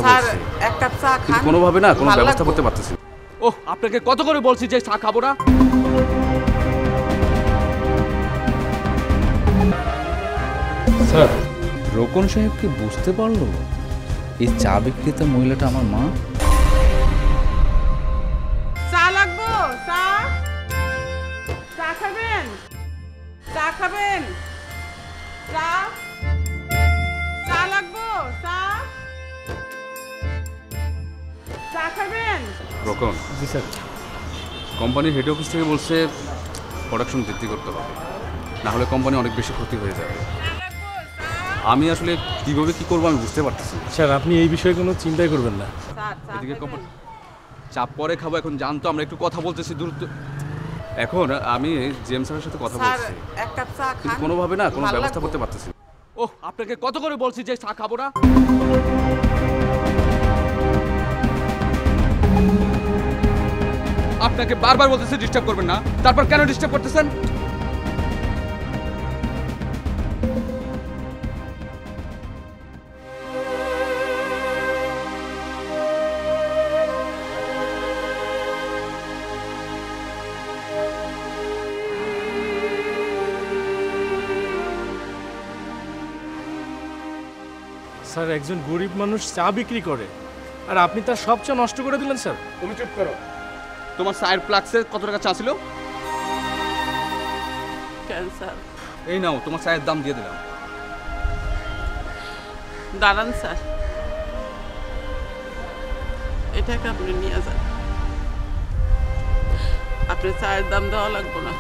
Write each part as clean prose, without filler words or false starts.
কথা স্যার বলছি, এক কাপ চা কিন্তু খান, কোনোভাবে না কোনো ভালো ব্যবস্থা লাগবে। করতে পারতেছি না। ওহ, আপনাকে কত করে বলছি যে চা খাবো না। স্যার, রোকন সাহেব কি বুঝতে পারলো এই চা বিক্রেতা মহিলাটা আমার মা? চা লাগবো? চা চা খাবেন? চা খাবেন? চা চা লাগবো? চা চা খাবেন? রকম জি স্যার। কোম্পানির হেড অফিস থেকে বলছে প্রোডাকশন বৃদ্ধি করতে হবে, না হলে কোম্পানি অনেক বেশি ক্ষতি হয়ে যাবে। আমি আসলে কীভাবে কী করবো আমি বুঝতে পারতেছি না। স্যার, আপনি এই বিষয়ে কোনো চিন্তাই করবেন না। এদিকে কোম্পানি চাপ পরে খাবো, এখন জানতো আমরা একটু কথা বলতেছি দ্রুত। এখন আমি জেমস স্যারের সাথে কথা স্যার বলছি, এক কাপ চা কিন্তু খান, কোনোভাবে না কোনো ভালো ব্যবস্থা লাগবে। করতে পারতেছি না। ওহ, আপনাকে কত করে বলছি যে চা খাবো না। আপনাকে বারবার বলতেছি ডিস্টার্ব করবেন না, তারপর কেন ডিস্টার্ব করতেছেন? স্যার, একজন গরিব মানুষ চা বিক্রি করে আর আপনি তার সব চা নষ্ট করে দিলেন স্যার। তুমি চুপ করো। তোমার চায়ের ফ্লাক্সে কত টাকা চা ছিল? কেন স্যার? এই নাও, তোমার চায়ের দাম দিয়ে দিলাম। দাঁড়ান স্যার, এটাকে আপনি নিয়ে যান। আপনার চায়ের দাম দেওয়া লাগবে না,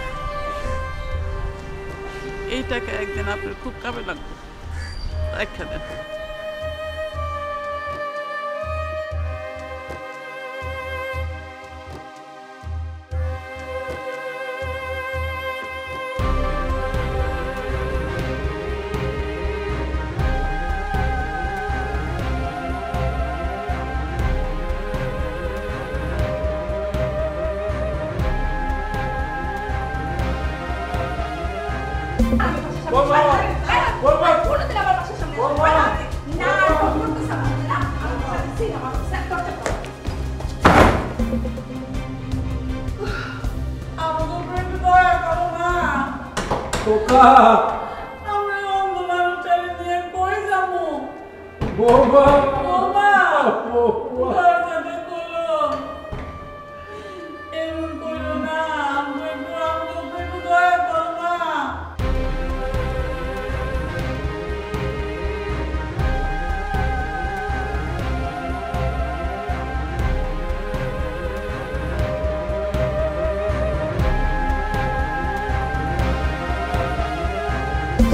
এই টাকা একদিন আপনার খুব কামে লাগবে, রেখে দেন।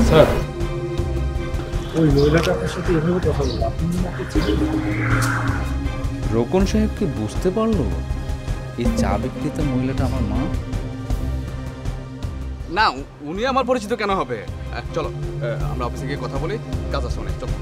স্যার, ওই মহিলাটা আপনার সাথে এভাবে কথা বলল, আপনি রোকন সাহেব কি বুঝতে পারলো এই চা বিক্রেতা মহিলাটা আমার মা? না, উনি আমার পরিচিত কেন হবে? চলো আমরা অফিসে গিয়ে কথা বলি, কাজ আছে অনেক, চলো।